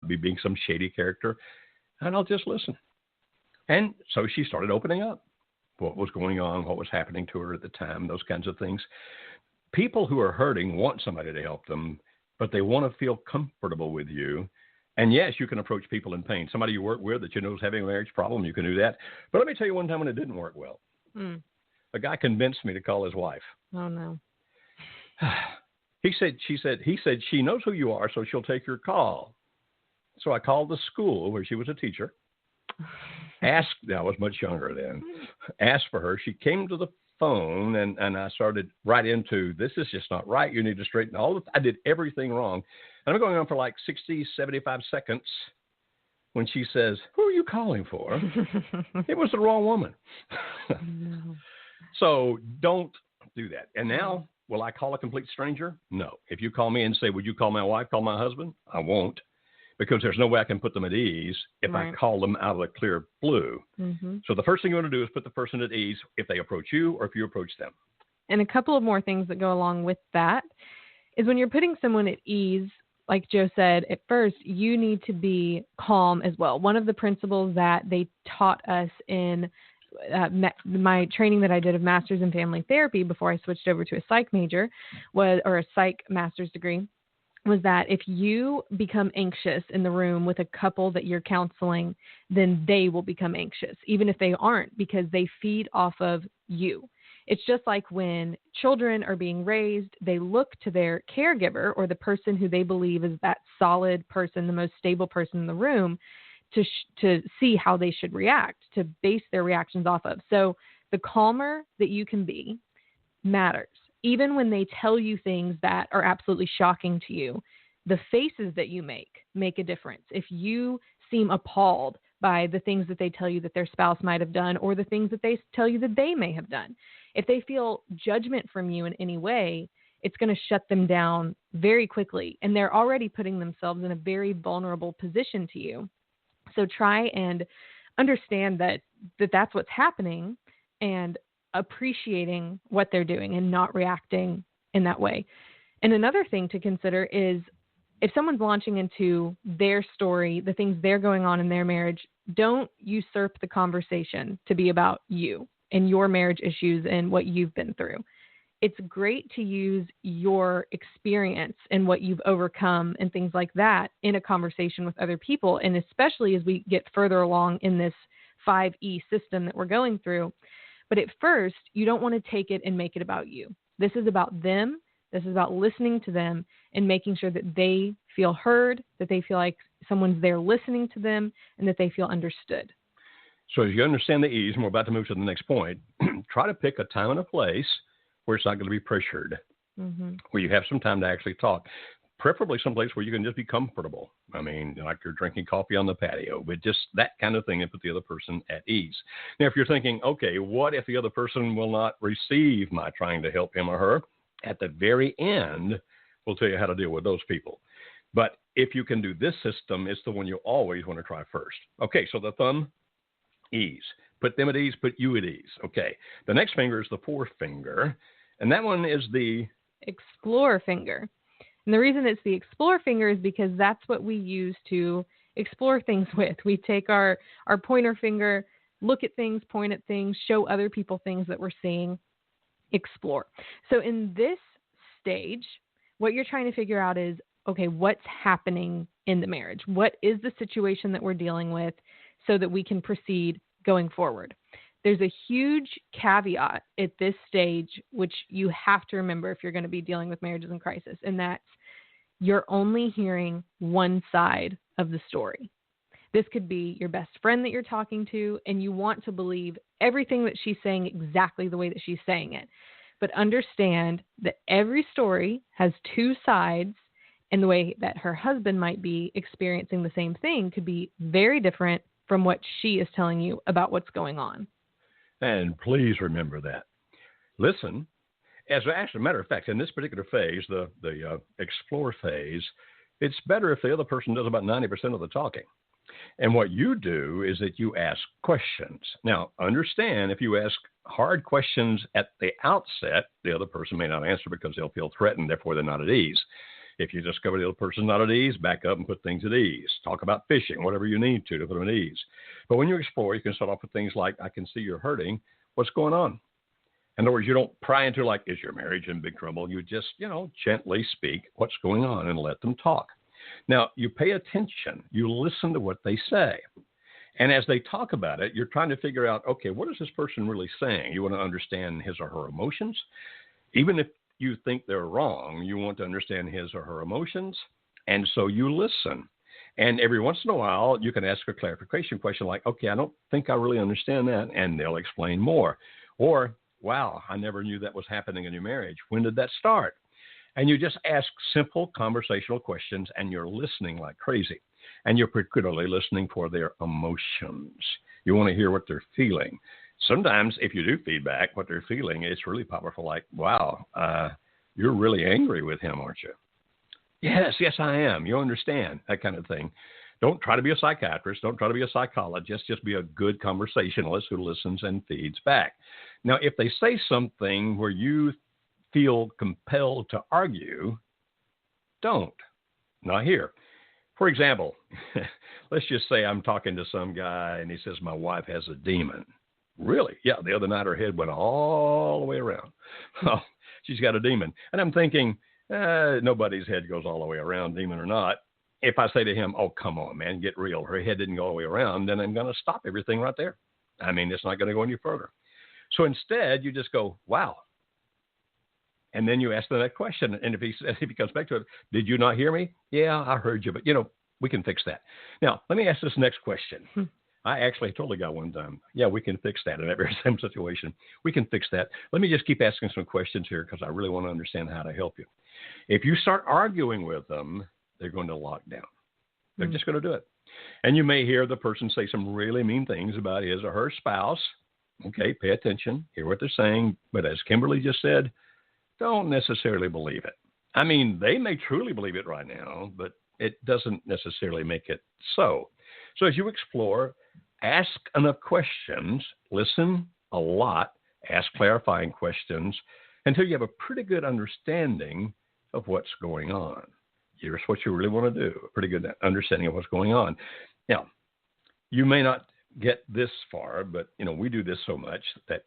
be being some shady character, and I'll just listen. And so she started opening up what was going on, what was happening to her at the time, those kinds of things. People who are hurting want somebody to help them, but they want to feel comfortable with you. And yes, you can approach people in pain. Somebody you work with that you know is having a marriage problem, you can do that. But let me tell you one time when it didn't work well. A guy convinced me to call his wife. Oh, no. He said she knows who you are, so she'll take your call. So I called the school where she was a teacher. I was much younger then. Asked for her. She came to the phone, and I started right into, this is just not right. You need to straighten I did everything wrong. And I'm going on for like 60, 75 seconds when she says, who are you calling for? It was the wrong woman. No. So don't do that. And now, will I call a complete stranger? No. If you call me and say, would you call my wife, call my husband? I won't. Because there's no way I can put them at ease if I call them out of the clear blue. So the first thing you want to do is put the person at ease if they approach you or if you approach them. And a couple of more things that go along with that is when you're putting someone at ease, like Joe said, at first, you need to be calm as well. One of the principles that they taught us in my training that I did of Master's in Family Therapy before I switched over to a psych major or a psych master's degree, was that if you become anxious in the room with a couple that you're counseling, then they will become anxious, even if they aren't, because they feed off of you. It's just like when children are being raised, they look to their caregiver or the person who they believe is that solid person, the most stable person in the room, to see how they should react, to base their reactions off of. So the calmer that you can be matters. Even when they tell you things that are absolutely shocking to you, the faces that you make a difference. If you seem appalled by the things that they tell you that their spouse might have done or the things that they tell you that they may have done, if they feel judgment from you in any way, it's going to shut them down very quickly. And they're already putting themselves in a very vulnerable position to you. So try and understand that that's what's happening and appreciating what they're doing and not reacting in that way. And another thing to consider is if someone's launching into their story, the things they're going on in their marriage, don't usurp the conversation to be about you and your marriage issues and what you've been through. It's great to use your experience and what you've overcome and things like that in a conversation with other people. And especially as we get further along in this 5E system that we're going through. But at first, you don't want to take it and make it about you. This is about them. This is about listening to them and making sure that they feel heard, that they feel like someone's there listening to them, and that they feel understood. So as you understand the ease, and we're about to move to the next point, try to pick a time and a place where it's not going to be pressured, where you have some time to actually talk. Preferably someplace where you can just be comfortable. I mean, like you're drinking coffee on the patio, but just that kind of thing and put the other person at ease. Now, if you're thinking, okay, what if the other person will not receive my trying to help him or her? At the very end, we'll tell you how to deal with those people. But if you can do this system, it's the one you always want to try first. Okay, so the thumb, ease. Put them at ease, put you at ease. Okay, the next finger is the forefinger, and that one is the explore finger. And the reason it's the explore finger is because that's what we use to explore things with. We take our pointer finger, look at things, point at things, show other people things that we're seeing, explore. So in this stage, what you're trying to figure out is, okay, what's happening in the marriage? What is the situation that we're dealing with so that we can proceed going forward? There's a huge caveat at this stage, which you have to remember if you're going to be dealing with marriages in crisis, and that's you're only hearing one side of the story. This could be your best friend that you're talking to, and you want to believe everything that she's saying exactly the way that she's saying it. But understand that every story has two sides, and the way that her husband might be experiencing the same thing could be very different from what she is telling you about what's going on. And please remember that. Listen, as a matter of fact, in this particular phase, the explore phase, it's better if the other person does about 90% of the talking. And what you do is that you ask questions. Now, understand if you ask hard questions at the outset, the other person may not answer because they'll feel threatened, therefore they're not at ease. If you discover the other person's not at ease, back up and put things at ease. Talk about fishing, whatever you need to put them at ease. But when you explore, you can start off with things like, I can see you're hurting. What's going on? In other words, you don't pry into like, is your marriage in big trouble? You just, gently speak what's going on and let them talk. Now, you pay attention. You listen to what they say. And as they talk about it, you're trying to figure out, okay, what is this person really saying? You want to understand his or her emotions. Even if you think they're wrong, you want to understand his or her emotions. And so you listen. And every once in a while, you can ask a clarification question like, okay, I don't think I really understand that. And they'll explain more. Or, wow, I never knew that was happening in your marriage. When did that start? And you just ask simple conversational questions, and you're listening like crazy. And you're particularly listening for their emotions. You want to hear what they're feeling. Sometimes if you do feedback what they're feeling, it's really powerful. Like, wow, you're really angry with him, aren't you? Yes, I am. You understand, that kind of thing. Don't try to be a psychiatrist. Don't try to be a psychologist. Just be a good conversationalist who listens and feeds back. Now, if they say something where you feel compelled to argue, don't. Not here. For example, let's just say I'm talking to some guy and he says, my wife has a demon. Really? Yeah, the other night her head went all the way around. Oh, she's got a demon. And I'm thinking, nobody's head goes all the way around, demon or not. If I say to him, oh, come on, man, get real. Her head didn't go all the way around, then I'm going to stop everything right there. I mean, it's not going to go any further. So instead, you just go, wow. And then you ask the next question. And if he comes back to it, did you not hear me? Yeah, I heard you, but, we can fix that. Now, let me ask this next question. I actually told a guy one time, yeah, we can fix that in that very same situation. We can fix that. Let me just keep asking some questions here because I really want to understand how to help you. If you start arguing with them, they're going to lock down. They're just going to do it. And you may hear the person say some really mean things about his or her spouse. Okay, pay attention, hear what they're saying. But as Kimberly just said, don't necessarily believe it. I mean, they may truly believe it right now, but it doesn't necessarily make it so. So as you explore, ask enough questions, listen a lot, ask clarifying questions until you have a pretty good understanding of what's going on. Here's what you really want to do, a pretty good understanding of what's going on. Now, you may not get this far, but, we do this so much that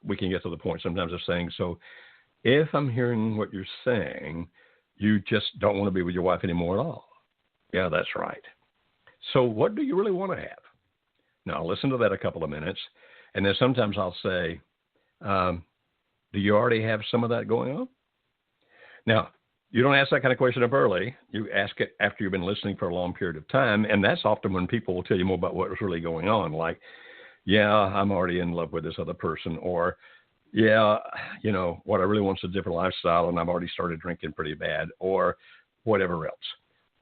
we can get to the point sometimes of saying, so if I'm hearing what you're saying, you just don't want to be with your wife anymore at all. Yeah, that's right. So what do you really want to have? Now, I'll listen to that a couple of minutes, and then sometimes I'll say, do you already have some of that going on? Now, you don't ask that kind of question up early. You ask it after you've been listening for a long period of time, and that's often when people will tell you more about what was really going on, like, yeah, I'm already in love with this other person, or, yeah, what I really want is a different lifestyle, and I've already started drinking pretty bad, or whatever else.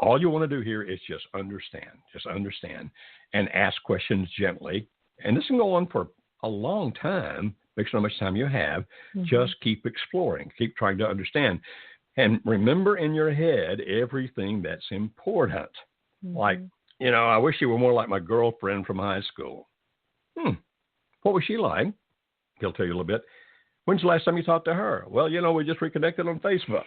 All you want to do here is just understand, and ask questions gently. And this can go on for a long time, based on how much time you have. Just keep exploring, keep trying to understand. And remember in your head everything that's important. Like, I wish you were more like my girlfriend from high school. What was she like? He'll tell you a little bit. When's the last time you talked to her? Well, we just reconnected on Facebook.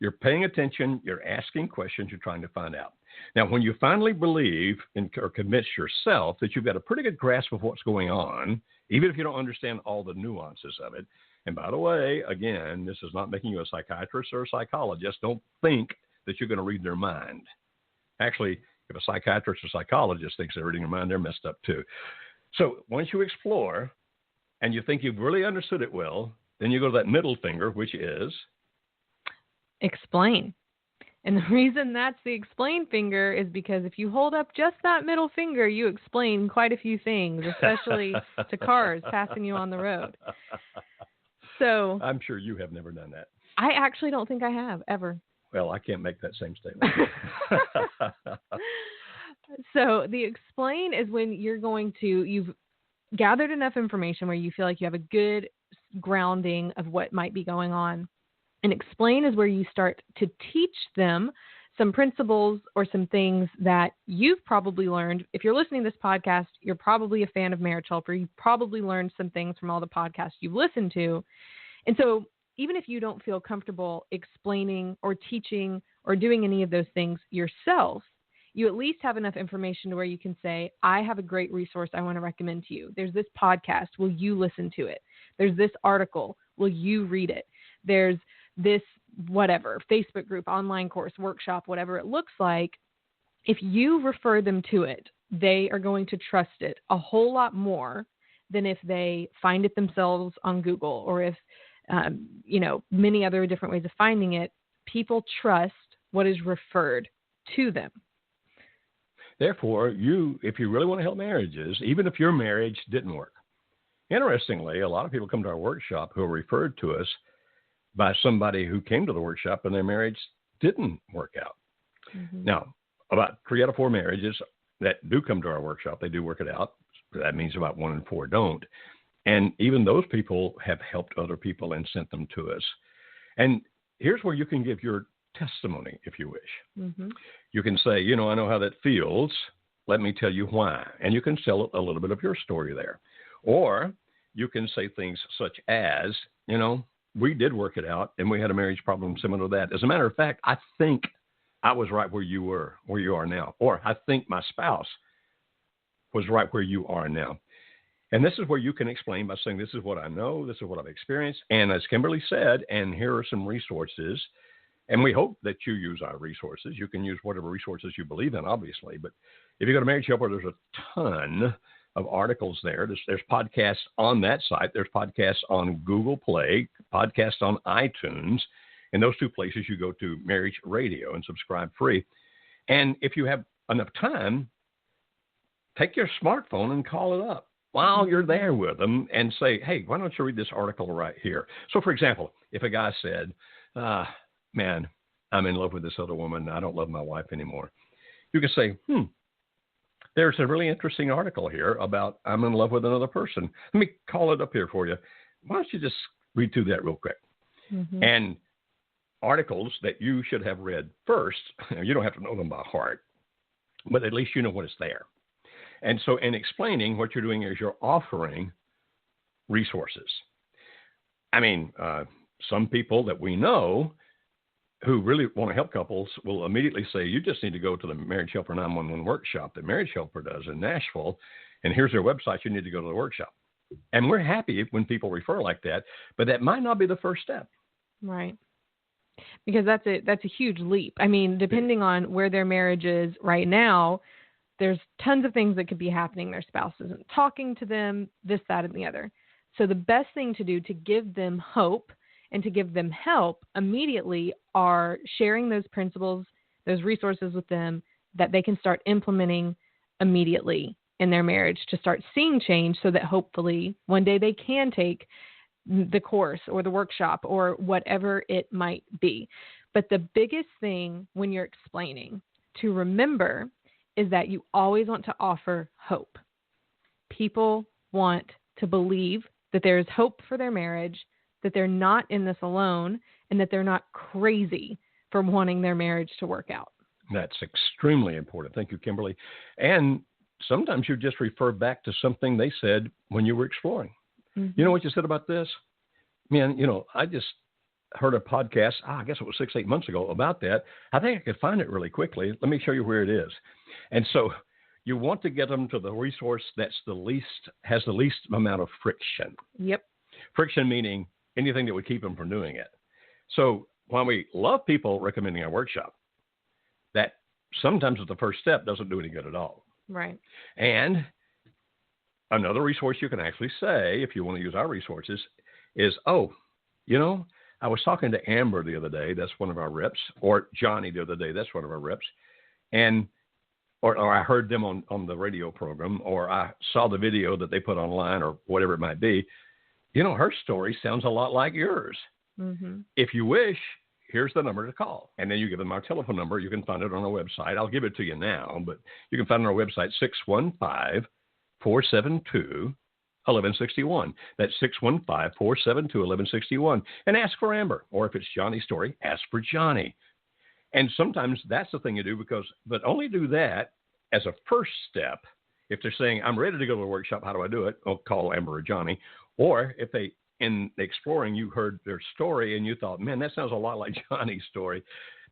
You're paying attention. You're asking questions. You're trying to find out. Now, when you finally believe or convince yourself that you've got a pretty good grasp of what's going on, even if you don't understand all the nuances of it, and by the way, again, this is not making you a psychiatrist or a psychologist. Don't think that you're going to read their mind. Actually, if a psychiatrist or psychologist thinks they're reading your mind, they're messed up too. So once you explore and you think you've really understood it well, then you go to that middle finger, which is explain. And the reason that's the explain finger is because if you hold up just that middle finger, you explain quite a few things, especially to cars passing you on the road. So I'm sure you have never done that. I actually don't think I have ever. Well, I can't make that same statement. So the explain is when you've gathered enough information where you feel like you have a good grounding of what might be going on. And explain is where you start to teach them some principles or some things that you've probably learned. If you're listening to this podcast, you're probably a fan of Marriage Helper. You've probably learned some things from all the podcasts you've listened to. And so even if you don't feel comfortable explaining or teaching or doing any of those things yourself, you at least have enough information to where you can say, I have a great resource I want to recommend to you. There's this podcast. Will you listen to it? There's this article. Will you read it? There's this whatever, Facebook group, online course, workshop, whatever it looks like. If you refer them to it, they are going to trust it a whole lot more than if they find it themselves on Google, or if, many other different ways of finding it. People trust what is referred to them. Therefore, if you really want to help marriages, even if your marriage didn't work. Interestingly, a lot of people come to our workshop who are referred to us by somebody who came to the workshop and their marriage didn't work out. Mm-hmm. Now, about 3 out of 4 marriages that do come to our workshop, they do work it out. That means about 1 in 4 don't. And even those people have helped other people and sent them to us. And here's where you can give your testimony, if you wish. Mm-hmm. You can say, I know how that feels. Let me tell you why. And you can tell a little bit of your story there. Or you can say things such as, we did work it out and we had a marriage problem similar to that. As a matter of fact, I think I was right where you are now. Or I think my spouse was right where you are now. And this is where you can explain by saying, this is what I know, this is what I've experienced. And as Kimberly said, and here are some resources. And we hope that you use our resources. You can use whatever resources you believe in, obviously. But if you go to Marriage Helper, there's a ton of articles there. There's podcasts on that site. There's podcasts on Google Play, podcasts on iTunes. In those 2 places, you go to Marriage Radio and subscribe free. And if you have enough time, take your smartphone and call it up while you're there with them and say, hey, why don't you read this article right here? So, for example, if a guy said, man, I'm in love with this other woman. I don't love my wife anymore. You can say, there's a really interesting article here about I'm in love with another person. Let me call it up here for you. Why don't you just read through that real quick? Mm-hmm. And articles that you should have read first, you don't have to know them by heart, but at least you know what is there. And so in explaining, what you're doing is you're offering resources. I mean, some people that we know who really want to help couples will immediately say, you just need to go to the Marriage Helper 911 workshop that Marriage Helper does in Nashville, and here's their website. You need to go to the workshop. And we're happy when people refer like that, but that might not be the first step. Right. Because that's a huge leap. I mean, depending on where their marriage is right now, there's tons of things that could be happening. Their spouse isn't talking to them, this, that, and the other. So the best thing to do to give them hope and to give them help immediately are sharing those principles, those resources with them that they can start implementing immediately in their marriage to start seeing change, so that hopefully one day they can take the course or the workshop or whatever it might be. But the biggest thing when you're explaining to remember is that you always want to offer hope. People want to believe that there is hope for their marriage, that they're not in this alone, and that they're not crazy for wanting their marriage to work out. That's extremely important. Thank you, Kimberly. And sometimes you just refer back to something they said when you were exploring. Mm-hmm. You know what you said about this? Man, I just heard a podcast, I guess it was 6-8 months ago, about that. I think I could find it really quickly. Let me show you where it is. And so you want to get them to the resource that's has the least amount of friction. Yep. Friction meaning anything that would keep them from doing it. So while we love people recommending our workshop, that sometimes the first step doesn't do any good at all. Right. And another resource you can actually say, if you want to use our resources, is, I was talking to Amber the other day, that's one of our reps, or Johnny the other day, that's one of our reps, and or I heard them on the radio program, or I saw the video that they put online, or whatever it might be. Her story sounds a lot like yours. Mm-hmm. If you wish, here's the number to call. And then you give them our telephone number. You can find it on our website. I'll give it to you now, but you can find it on our website, 615-472-1161. That's 615-472-1161. And ask for Amber. Or if it's Johnny's story, ask for Johnny. And sometimes that's the thing you do, but only do that as a first step. If they're saying, I'm ready to go to the workshop, how do I do it? I'll call Amber or Johnny. Or if in exploring, you heard their story and you thought, man, that sounds a lot like Johnny's story,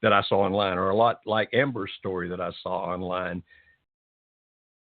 that I saw online, or a lot like Amber's story that I saw online.